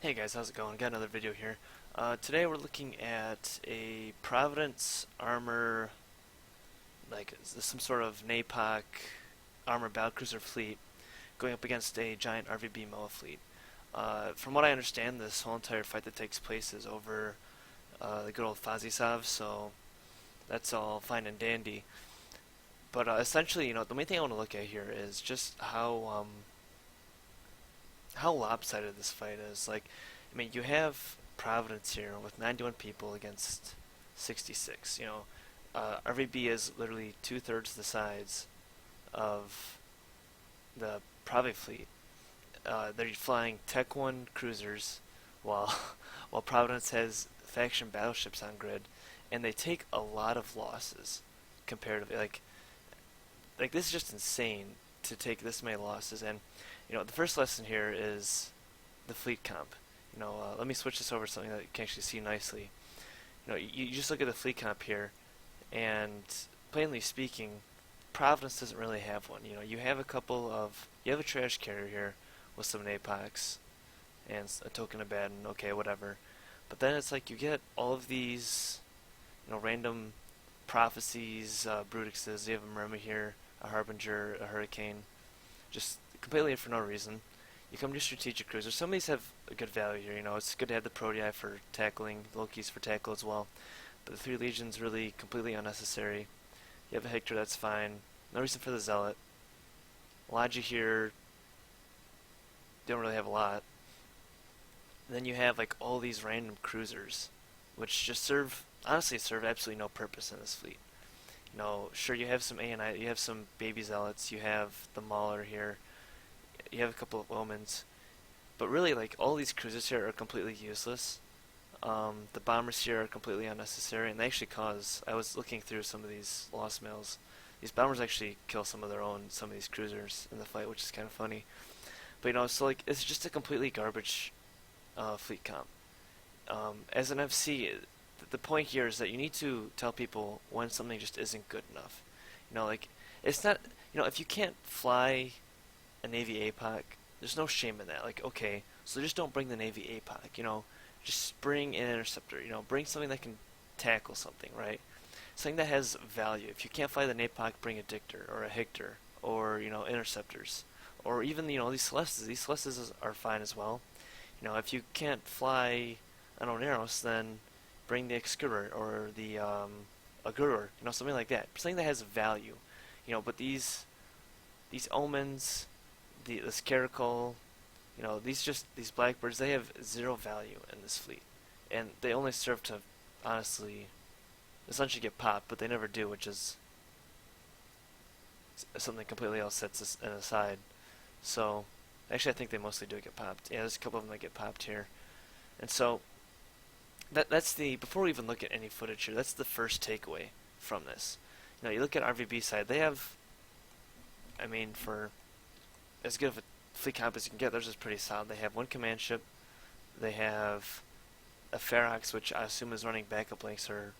Hey guys, how's it going? Got another video here. Today we're looking at a Providence armor, like some sort of Napoc armor battlecruiser fleet going up against a giant RvB moa fleet. From what I understand, this whole entire fight that takes place is over the good old Fazisav, so that's all fine and dandy. But essentially, the main thing I want to look at here is just how lopsided this fight is. Like, I mean, you have Providence here with 91 people against 66. RvB is literally two-thirds the size of the Provi fleet. They're flying Tech 1 cruisers while while Providence has faction battleships on grid, and they take a lot of losses comparatively. Like this is just insane to take this many losses. And the first lesson here is the fleet comp. Let me switch this over to something that you can actually see nicely. You just look at the fleet comp here, and plainly speaking, Providence doesn't really have one. You have a trash carrier here with some Napocs and a token of bad, and okay, whatever. But then it's like you get all of these, random prophecies, Brutixes. You have a Myrma here, a Harbinger, a Hurricane, just completely for no reason. You come to strategic cruisers. Some of these have a good value here. It's good to have the Protii for tackling, Loki's for tackle as well. But the 3 Legions really completely unnecessary. You have a Hector, that's fine. No reason for the Zealot. Logi here, don't really have a lot. And then you have like all these random cruisers, which just honestly serve absolutely no purpose in this fleet. Sure, you have some ANI, you have some baby zealots, you have the Mauler here, you have a couple of omens, but really, like, all these cruisers here are completely useless. The bombers here are completely unnecessary, and they actually cause. I was looking through some of these lost mails. These bombers actually kill some of these cruisers in the fight, which is kind of funny. But so like it's just a completely garbage fleet comp. As an FC, the point here is that you need to tell people when something just isn't good enough. Like, it's not, if you can't fly a Navy APOC, there's no shame in that. Like, okay, so just don't bring the Navy APOC, just bring an interceptor, bring something that can tackle something, right? Something that has value. If you can't fly the NAPOC, bring a Dictor or a Hector or, interceptors. Or even, these Celestes. These Celestes are fine as well. If you can't fly an Oneros, then bring the Excuror or the Aguror, something like that. Something that has value. But these omens, this Caracal, these blackbirds, they have zero value in this fleet, and they only serve to honestly, essentially get popped, but they never do, which is something completely else sets an aside. So, actually, I think they mostly do get popped. Yeah, there's a couple of them that get popped here, and so that's the before we even look at any footage here, that's the first takeaway from this. You look at RvB side, they have, I mean, for as good of a fleet comp as you can get, theirs is pretty solid. They have 1 command ship, they have a Ferox, which I assume is running backup links or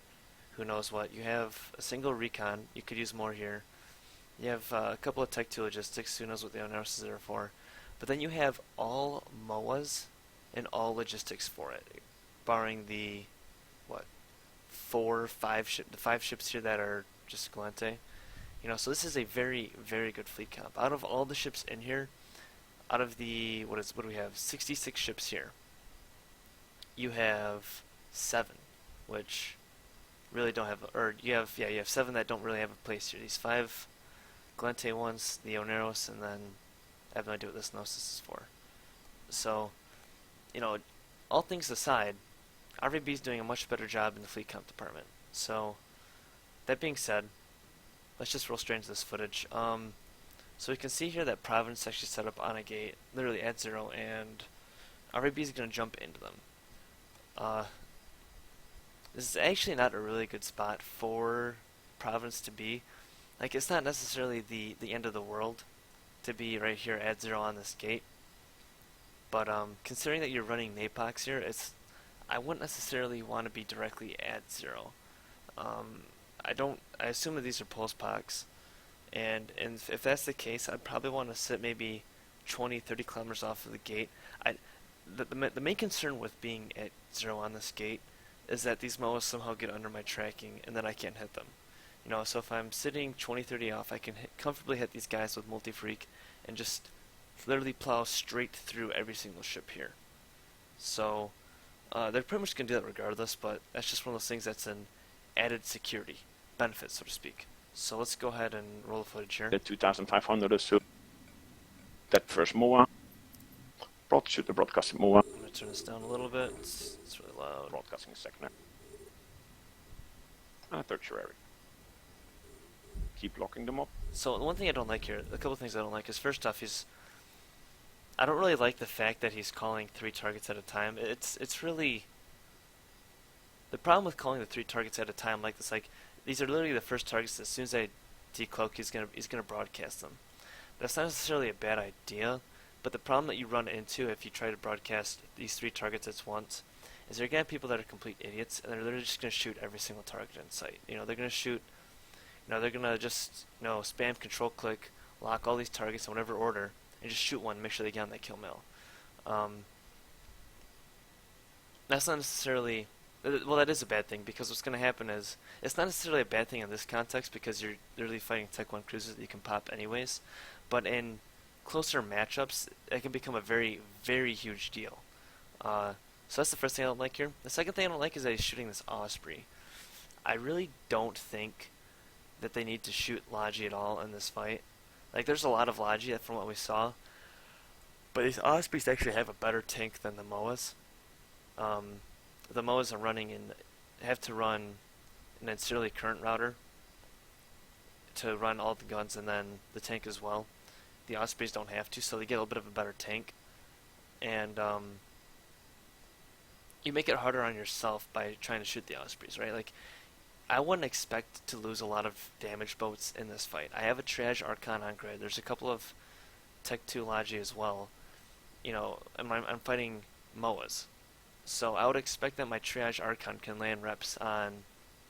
who knows what. You have a single recon, you could use more here. You have a couple of Tech 2 logistics, who knows what the Oneros are for. But then you have all moas and all logistics for it, barring the, what, 5 ships here that are just Galente. So this is a very, very good fleet comp. Out of all the ships in here, out of the, what do we have, 66 ships here, you have 7, which really don't have, or you have 7 that don't really have a place here. These 5 Galente ones, the Oneros, and then I have no idea what this Gnosis is for. So, all things aside, RvB is doing a much better job in the fleet comp department. So, that being said, let's just roll straight into this footage. So we can see here that Providence actually set up on a gate, literally at 0, and RvB is going to jump into them. This is actually not a really good spot for Providence to be. Like, it's not necessarily the end of the world to be right here at 0 on this gate. But considering that you're running Napocs here, I wouldn't necessarily want to be directly at 0. I assume that these are pulse pox, and if that's the case, I'd probably want to sit maybe 20, 30 kilometers off of the gate. the main concern with being at 0 on this gate is that these moas somehow get under my tracking and then I can't hit them. So if I'm sitting 20-30 off, I can comfortably hit these guys with multi-freak and just literally plow straight through every single ship here. So they're pretty much going to do that regardless, but that's just one of those things that's an added security benefit, so to speak. So let's go ahead and roll the footage here. The 2500 or so. That first MOA. Shoot the broadcasting MOA. I'm going to turn this down a little bit. It's really loud. Broadcasting second. Tertiary. Keep locking them up. So the one thing I don't like here, a couple things I don't like is first off, I don't really like the fact that he's calling 3 targets at a time. It's really the problem with calling the 3 targets at a time like this. Like these are literally the first targets. As soon as I decloak, he's gonna broadcast them. That's not necessarily a bad idea, but the problem that you run into if you try to broadcast these 3 targets at once is there are gonna be people that are complete idiots and they're literally just gonna shoot every single target in sight. They're gonna shoot. They're gonna just spam control click, lock all these targets in whatever order, and just shoot one, and make sure they get on that kill mail. That's not necessarily well. That is a bad thing because what's gonna happen is it's not necessarily a bad thing in this context because you're literally fighting Tech 1 cruisers that you can pop anyways. But in closer matchups, it can become a very, very huge deal. So that's the first thing I don't like here. The second thing I don't like is that he's shooting this Osprey. I really don't think that they need to shoot Logi at all in this fight. Like, there's a lot of Logi from what we saw, but these Ospreys actually have a better tank than the moas. The moas are have to run an auxiliary current router to run all the guns and then the tank as well. The Ospreys don't have to, so they get a little bit of a better tank. And you make it harder on yourself by trying to shoot the Ospreys, right? Like, I wouldn't expect to lose a lot of damage boats in this fight. I have a Trash Archon on grid. There's a couple of Tech 2 Logi as well. And I'm fighting moas. So I would expect that my Triage Archon can land reps on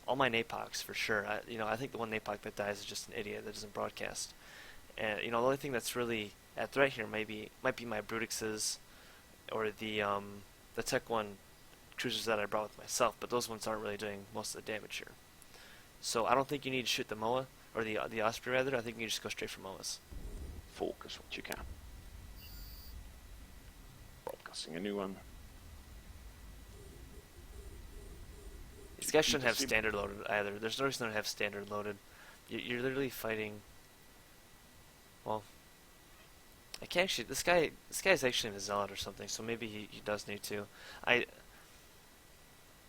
all my Napocs for sure. I think the one Napoc that dies is just an idiot that doesn't broadcast. And the only thing that's really at threat here might be my Brutixes or the Tech 1 cruisers that I brought with myself, but those ones aren't really doing most of the damage here. So I don't think you need to shoot the MOA, or the Osprey rather. I think you just go straight for MOAs. Focus what you can. Broadcasting a new one. These guys shouldn't have standard loaded either. There's no reason to have standard loaded. You're literally fighting. Well, I can't actually. This guy's actually a zealot or something, so maybe he does need to.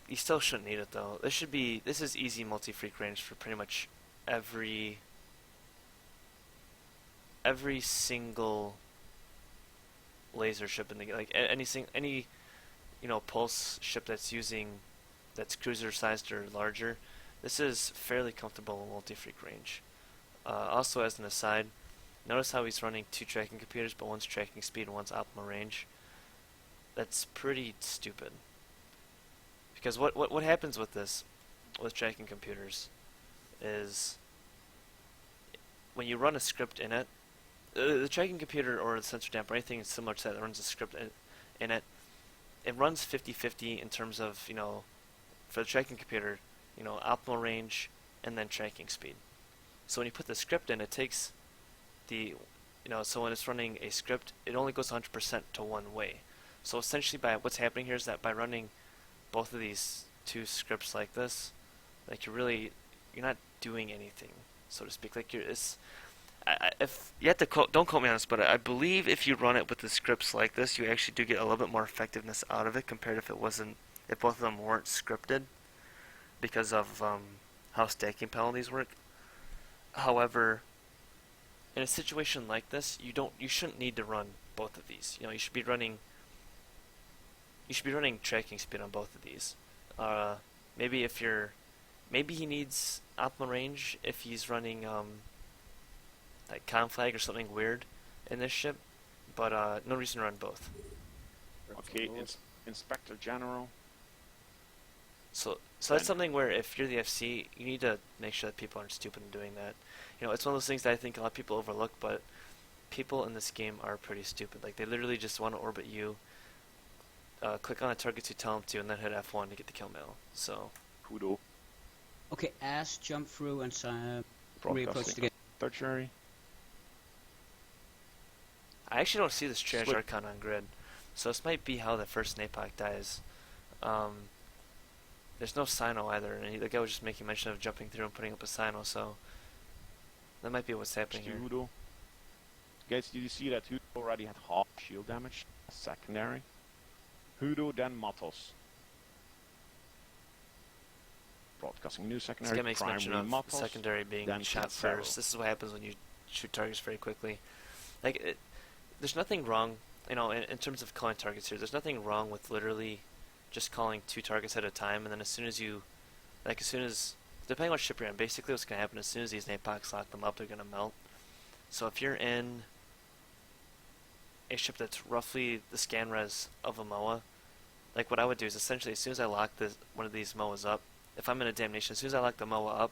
You still shouldn't need it though. This is easy multi-freak range for pretty much every single laser ship in the like any pulse ship that's cruiser sized or larger. This is fairly comfortable in multi-freak range. Also, as an aside, notice how he's running 2 tracking computers, but one's tracking speed and one's optimal range. That's pretty stupid. Because what happens with tracking computers is when you run a script in it, the tracking computer or the sensor damper, anything similar to that runs a script in it, it runs 50-50 in terms of, for the tracking computer, optimal range and then tracking speed. So when you put the script in, it takes so when it's running a script, it only goes 100% to one way. So essentially what's happening here is that by running both of these 2 scripts like this, like you're not doing anything, so to speak. Like if you have to don't quote me on this, but I believe if you run it with the scripts like this, you actually do get a little bit more effectiveness out of it compared if both of them weren't scripted, because of how stacking penalties work. However, in a situation like this, you shouldn't need to run both of these. You should be running tracking speed on both of these. Maybe he needs optimal range if he's running like conflag or something weird in this ship, but no reason to run both. Okay, Inspector General. So that's something where if you're the FC, you need to make sure that people aren't stupid in doing that. It's one of those things that I think a lot of people overlook, but people in this game are pretty stupid. Like, they literally just want to orbit you, click on the targets you tell them to, and then hit F1 to get the kill mail. So. Kudo. Okay, S, jump through and reapproach Broadcasting the game. tertiary. I actually don't see this Triage Slip. Archon on grid, so this might be how the first Napoc dies. There's no Sino either, and the guy was just making mention of jumping through and putting up a Sino, so that might be what's happening here. Hudo. Guys, did you see that Hudo already had half shield damage? Secondary. Hudo, then Matos. Broadcasting new This secondary. guy makes mention Primary of Matos, secondary being then shot Pharaoh. first. This is what happens when you shoot targets very quickly. Like, there's nothing wrong, you know, in terms of calling targets here. There's nothing wrong with literally just calling 2 targets at a time, and then as soon as depending on what ship you're in, basically what's going to happen as soon as these Napocs lock them up, they're going to melt. So if you're in a ship that's roughly the scan res of a MOA, like what I would do is essentially as soon as I lock one of these MOAs up, if I'm in a damnation, as soon as I lock the MOA up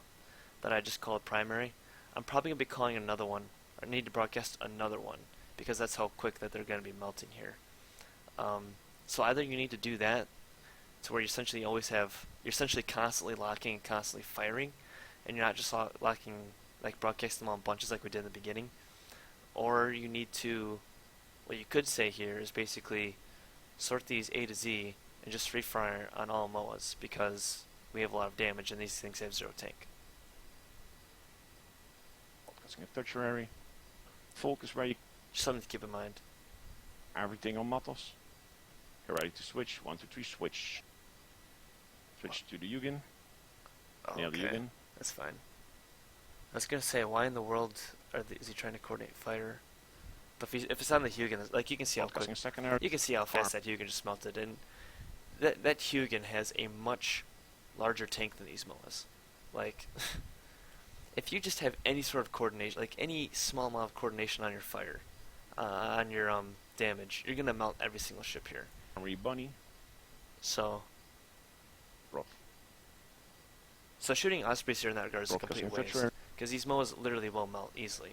that I just called primary, I'm probably going to be calling another one, or need to broadcast another one, because that's how quick that they're going to be melting here. So either you need to do that to where you essentially you're essentially constantly locking and constantly firing, and you're not just locking, like broadcasting them all in bunches like we did in the beginning, or you need to, what you could say here is basically sort these A to Z and just free fire on all MOAs, because we have a lot of damage and these things have 0 tank. Broadcasting a tertiary. Focus ready. Just something to keep in mind. Everything on Matos. You're ready to switch. 1, 2, 3, switch. Switch to the Yugen. Nail the Yugen. That's fine. I was gonna say, why in the world is he trying to coordinate fire? But if it's on the Huygen, like you can see how quick, secondary. you can see how fast that Huygen just melted, and that Huygen has a much larger tank than these MOAs. Like, if you just have any sort of coordination, like any small amount of coordination on your fire, on your damage, you're gonna melt every single ship here. Bunny. So. Rough. So shooting Ospreys here in that regard is a complete waste, because these MOAs literally will melt easily.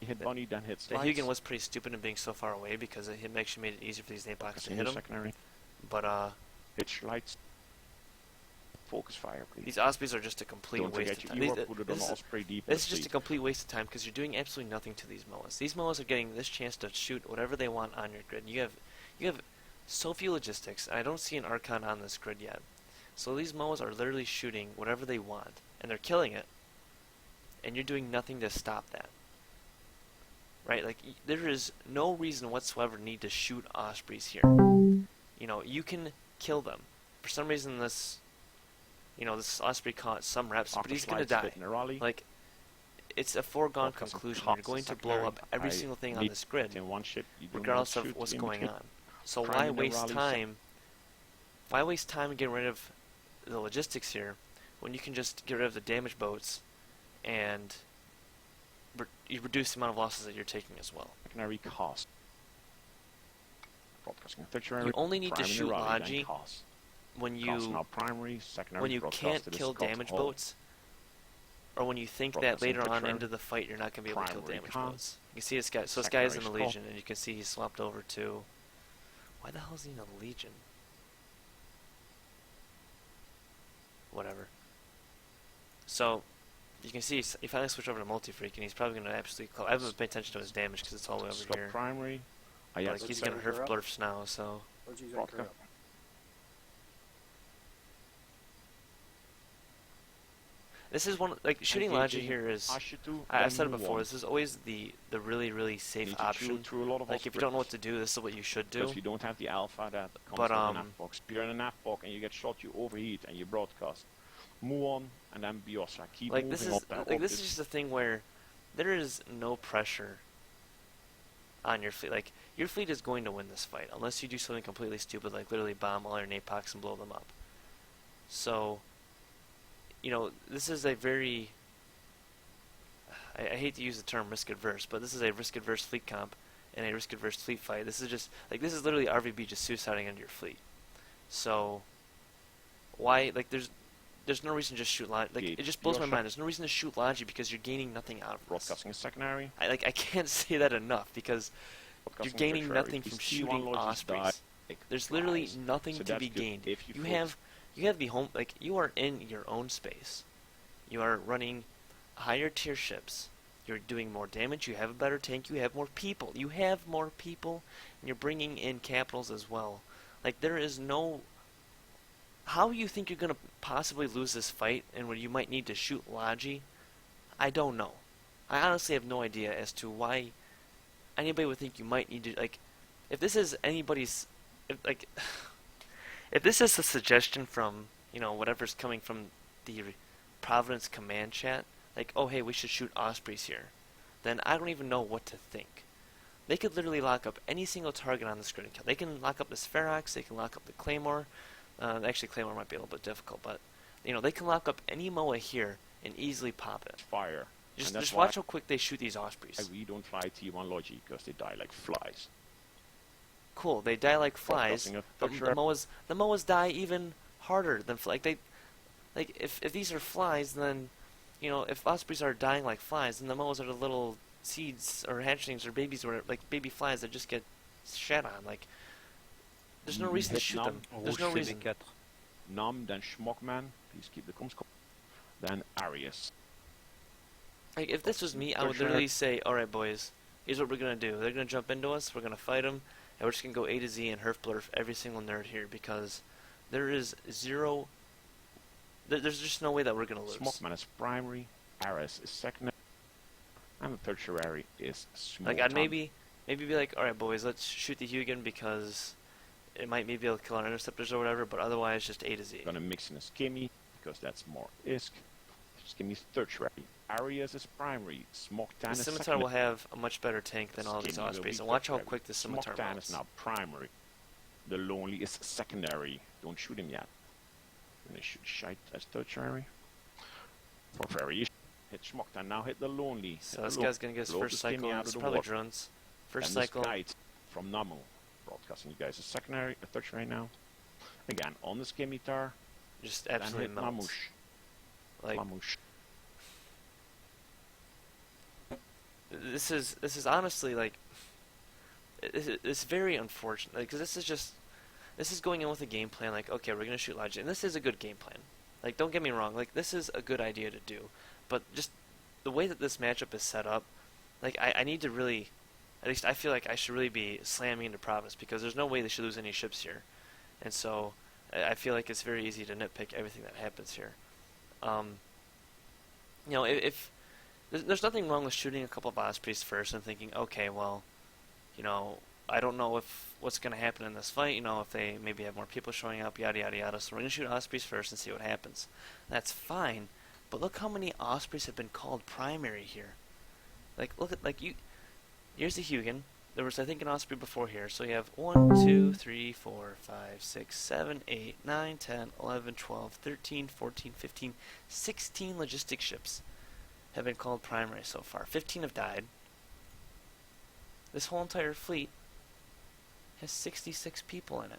He hit Bunny, then hit The Slides. Huygen was pretty stupid in being so far away, because it actually made it easier for these Napocs to hit him. Secondary. But Hit Slides. Focus fire, please. these Ospreys are just a complete Don't waste forget of you time. put it on Osprey deep. This is just a complete waste of time, because you're doing absolutely nothing to these MOAs. These MOAs are getting this chance to shoot whatever they want on your grid. You have so few logistics, and I don't see an Archon on this grid yet. So these MOAs are literally shooting whatever they want, and they're killing it, and you're doing nothing to stop that. Right? Like, there is no reason whatsoever need to shoot Ospreys here. You know, you can kill them. For some reason this Osprey caught some reps, but he's gonna die. Like, it's a foregone conclusion. You're going to blow up every single thing on this grid, regardless of what's going on. So why waste time? Why waste time getting rid of the logistics here when you can just get rid of the damage boats and you reduce the amount of losses that you're taking as well. Secondary cost. You only need to shoot Logi when you can't kill damage boats, or when you think that later on into the fight you're not going to be able to kill damage boats. You can see this guy. So this guy is in the Legion, and you can see he's swapped over to. Why the hell is he in the Legion? Whatever. So you can see he finally switched over to Multi-Freak, and he's probably going to absolutely. I haven't paid attention to his damage because it's all the way over here. Primary. Like, he's going to Herf Blurfs now, so. This is one, like, shooting Logi here is, I've said it before, this is always the really, really safe option. Like, if you don't know what to do, this is what you should do. Because you don't have the alpha that comes with the Napocs. If you're in a Napoc and you get shot, you overheat and you broadcast. Move on, and then Biosa. Keep like, moving this is just a thing where there is no pressure on your fleet. Like, your fleet is going to win this fight, unless you do something completely stupid, like literally bomb all your Napocs and blow them up. So, you know, this is a very, I hate to use the term risk-adverse, but this is a risk-adverse fleet comp and a risk-adverse fleet fight. This is just, like, this is literally RvB just suiciding under your fleet. So, why, like, there's no reason to just shoot Logi. Like, it just blows my mind. There's no reason to shoot Logi because you're gaining nothing out of this. Broadcasting a secondary. I can't say that enough, because you're gaining nothing from shooting Ospreys. There's literally flies. nothing So to that's be good gained. if you You put have the home, like, you are in your own space. You are running higher tier ships. You're doing more damage. You have a better tank. You have more people. You have more people, and you're bringing in capitals as well. Like, there is no. How you think you're gonna possibly lose this fight, and where you might need to shoot Logi? I don't know. I honestly have no idea as to why anybody would think you might need to, like, if this is anybody's, if, like, if this is a suggestion from, whatever's coming from the Providence command chat, like, oh hey, we should shoot Ospreys here, then I don't even know what to think. They could literally lock up any single target on the screen. They can lock up this Ferox, they can lock up the Claymore. Actually, Claymore might be a little bit difficult, but, they can lock up any MOA here and easily pop it. fire. Just watch how quick they shoot these Ospreys. I really don't fly T1 Logi because they die like flies. Cool, they die like flies. But the MOAs die even harder than if these are flies, then if Ospreys are dying like flies, then the MOAs are the little seeds or hatchlings or babies or like baby flies that just get shat on. Like, there's no reason to shoot them. There's no reason. Nam, then Schmockman, please keep the comms. Then Arius. Like, if this was me, I would literally say, alright boys, here's what we're gonna do. They're gonna jump into us, we're gonna fight them, and we're just gonna go A to Z and herf blurf every single nerd here, because there is zero. There's just no way that we're gonna lose. Smokeman is primary, Aris is secondary, and the tertiary is Smoke. Like, I'd maybe be like, alright boys, let's shoot the Hugin because it might maybe be able to kill our interceptors or whatever, but otherwise just A to Z. Gonna mix in a Skimmy, because that's more ISK. Skimmy's tertiary. Arias is primary. Smoktan The is Scimitar secondary. will have a much better tank than all these Ospreys, and watch how quick the Scimitar Smoktan runs. is now primary. The Lonely is secondary. Don't shoot him yet. Gonna shoot Shite as tertiary. For variation. Hit Smoktan, now hit the Lonely. So this guy's gonna get his first cycle, it's probably drones. First and cycle. This guide from Namu. Broadcasting you guys a secondary, a tertiary now. Again, on the Scimitar. Just absolutely hit melts. Namush. Like, Namush. this is honestly, like, it's very unfortunate, because this is going in with a game plan, like, okay, we're gonna shoot Logi, and this is a good game plan. Like, don't get me wrong, like, this is a good idea to do, but just the way that this matchup is set up, like, I need to really, at least I feel like I should really be slamming into Providence, because there's no way they should lose any ships here, and so I feel like it's very easy to nitpick everything that happens here. If there's nothing wrong with shooting a couple of Ospreys first and thinking, okay, well, I don't know what's going to happen in this fight, if they maybe have more people showing up, yada yada yada, so we're going to shoot Ospreys first and see what happens. That's fine, but look how many Ospreys have been called primary here. Like, look at, here's the Hugin. There was, I think, an Osprey before here, so you have 1, 2, 3, 4, 5, 6, 7, 8, 9, 10, 11, 12, 13, 14, 15, 16 logistic ships have been called primary so far. 15 have died. This whole entire fleet has 66 people in it.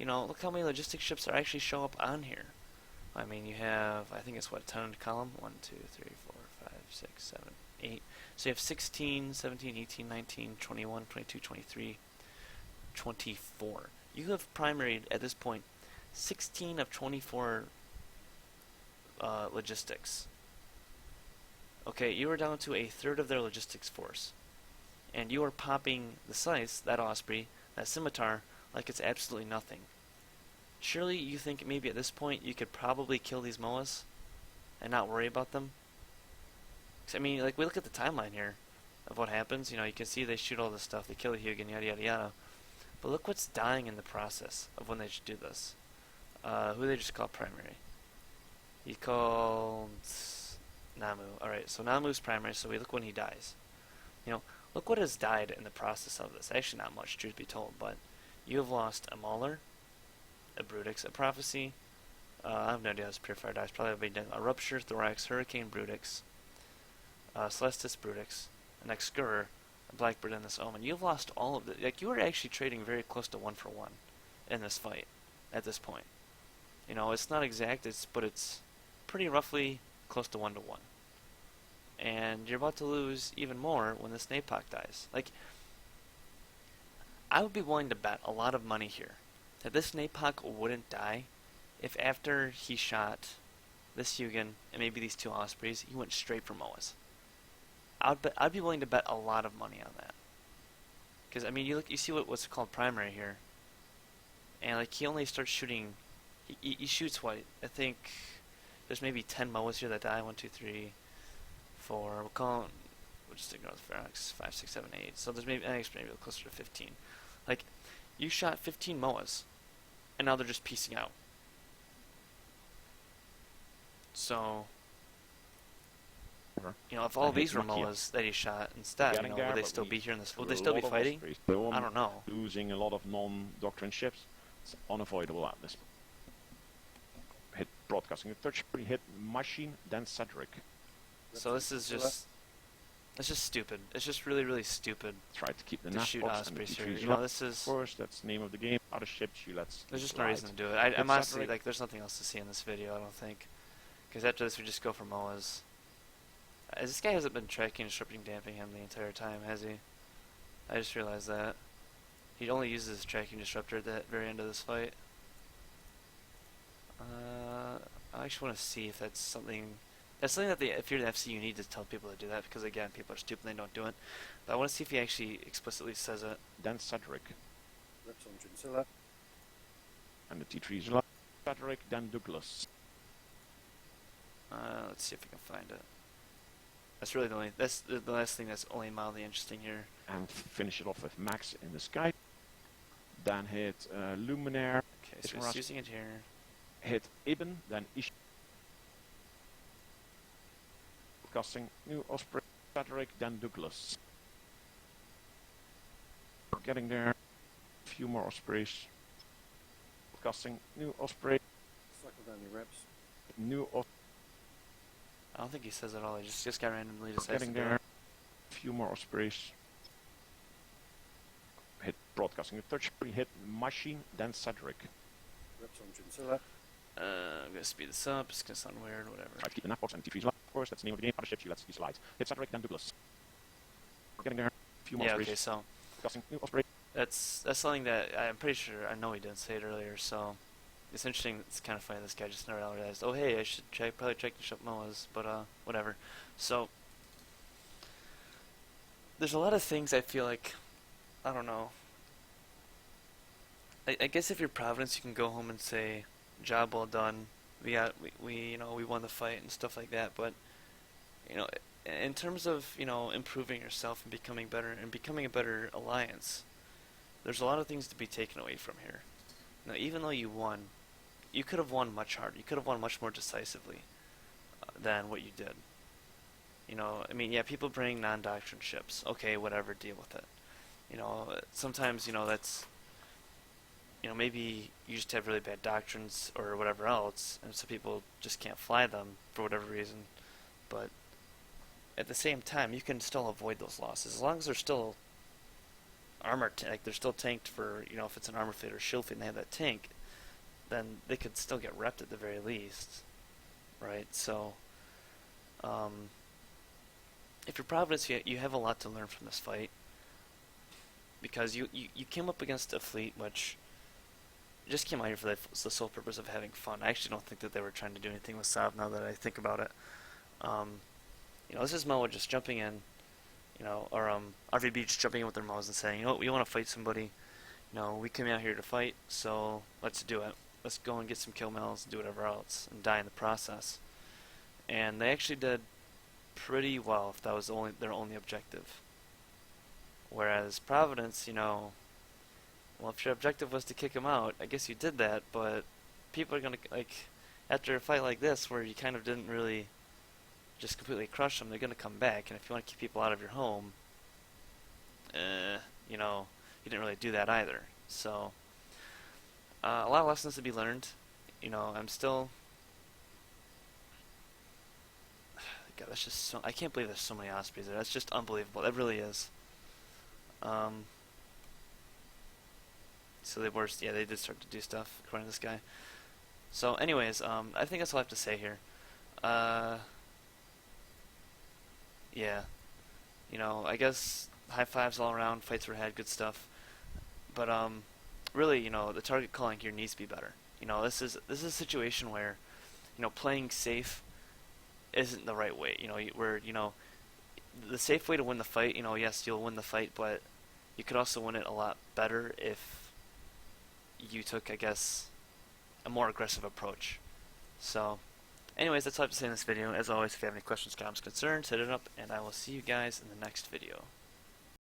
Look how many logistic ships are actually show up on here. I mean, you have, I think it's what, 10 in column? 1, 2, 3, 4, 5, 6, 7, 8. So you have 16, 17, 18, 19, 21, 22, 23, 24. You have primaried, at this point, 16 of 24 logistics. Okay, you are down to a third of their logistics force. And you are popping the Scythe, that Osprey, that Scimitar, like it's absolutely nothing. Surely you think maybe at this point you could probably kill these MOAs and not worry about them? 'Cause, I mean, like, we look at the timeline here of what happens. You can see they shoot all this stuff, they kill the Hugin, yada yada yada. But look what's dying in the process of when they should do this. Who they just called primary? He called Namu. Alright, so Namu's primary, so we look when he dies. Look what has died in the process of this. Actually, not much, truth be told, but you have lost a Mauler, a Brutix, a Prophecy. I have no idea how this Purifier dies. Probably a Rupture, Thorax, Hurricane, Brutix, Celestis, Brutix, an Excurror, a Blackbird, and this Omen. You've lost all of it. Like, you are actually trading very close to 1-for-1 in this fight at this point. It's not exact, but it's pretty roughly close to 1-to-1. And you're about to lose even more when this Napoc dies. Like, I would be willing to bet a lot of money here that this Napoc wouldn't die if after he shot this Hugin and maybe these two Ospreys, he went straight for moas. I'd be willing to bet a lot of money on that. Because I mean, you see what's called primary here, and like he only starts shooting. He shoots what I think. There's maybe 10 moas here that die. 1, 2, 3, 4. We'll just ignore the Pharox. 5, 6, 7, 8. So there's maybe I think it's maybe closer to 15. Like you shot 15 moas, and now they're just piecing out. So, you know, if all these were moas that he shot instead, you know, would they still be here in this? Would they still be fighting? I don't know. Losing a lot of non-doctrine ships, it's unavoidable at this. Hit broadcasting a third ship, hit machine, then Cedric. So this is just, it's just stupid. It's just really, really stupid. Try to keep the to shoot Napocs Ospreys and here. the You know, this is. Of course, that's the name of the game. Other ships, you let's. There's just no reason to do it. I'm honestly like, there's nothing else to see in this video. I don't think, because after this we just go for moas. This guy hasn't been tracking and stripping damping him the entire time, has he? I just realized that. He only uses his tracking disruptor at the very end of this fight. I actually want to see if that's something. That's something that if you're the FC, you need to tell people to do that because again, people are stupid and they don't do it. But I want to see if he actually explicitly says it. Then Cedric. Reps on Jinsilla. And the T3 is left. Cedric, then Douglas. Let's see if we can find it. That's really that's the last thing that's only mildly interesting here. And finish it off with Max in the sky. Then hit Luminaire. Okay, so he's using it here. Hit Ibn, then Ish. Casting new Osprey, Cedric, then Douglas. We're getting there. A few more Ospreys. Casting new Osprey. Cycle down your reps. New Osprey. I don't think he says it all. He just got randomly decides Getting to do there. it. A few more Ospreys. Hit broadcasting a third ship. Hit machine, then Cedric. Reps on Jinsilla. I'm gonna speed this up. It's gonna sound weird. Whatever. Try to keep the Napocs and T3s alive. Of course, that's the name of the game. Other ships, you let's slide. Hit Cedric, then Douglas. We're getting there. A few more Yeah. Ospreys. Okay. So Casting new Osprey. that's something that I'm pretty sure I know he didn't say it earlier. So it's interesting. It's kind of funny. This guy just never realized. Oh, hey, I should probably check the ship moas, but whatever. So there's a lot of things I feel like I don't know. I guess if you're Providence, you can go home and say, "Job well done. We won the fight and stuff like that." But you know, in terms of improving yourself and becoming better and becoming a better alliance, there's a lot of things to be taken away from here. Now, even though you won, you could have won much harder. You could have won much more decisively than what you did. You know, I mean, yeah, people bring non-doctrine ships. Okay, whatever, deal with it. You know, sometimes that's. Maybe you just have really bad doctrines or whatever else, and so people just can't fly them for whatever reason. But at the same time, you can still avoid those losses as long as they're still they're still tanked for if it's an armor fleet or shield fleet and they have that tank, then they could still get repped at the very least, right? So, if you're Providence, you have a lot to learn from this fight because you came up against a fleet which. Just came out here for the sole purpose of having fun. I actually don't think that they were trying to do anything with Sav now that I think about it. This is Moa just jumping in, or RvB just jumping in with their Moas and saying, we want to fight somebody. We came out here to fight, so let's do it. Let's go and get some kill mills and do whatever else and die in the process. And they actually did pretty well if that was their only objective. Whereas Providence, well, if your objective was to kick him out, I guess you did that, but people are going to, after a fight like this where you kind of didn't really just completely crush them, they're going to come back, and if you want to keep people out of your home, you didn't really do that either. So, a lot of lessons to be learned. I'm still... God, that's just so... I can't believe there's so many Ospreys there. That's just unbelievable. That really is. So they did start to do stuff, according to this guy. So anyways, I think that's all I have to say here. Yeah. I guess high fives all around, fights were had, good stuff. But really, you know, the target calling here needs to be better. You know, this is a situation where, you know, playing safe isn't the right way. You know, where, you know, the safe way to win the fight, you know, yes, you'll win the fight, but you could also win it a lot better if you took, I guess, a more aggressive approach. So, anyways, that's all I have to say in this video. As always, if you have any questions, comments, concerns, hit it up, and I will see you guys in the next video.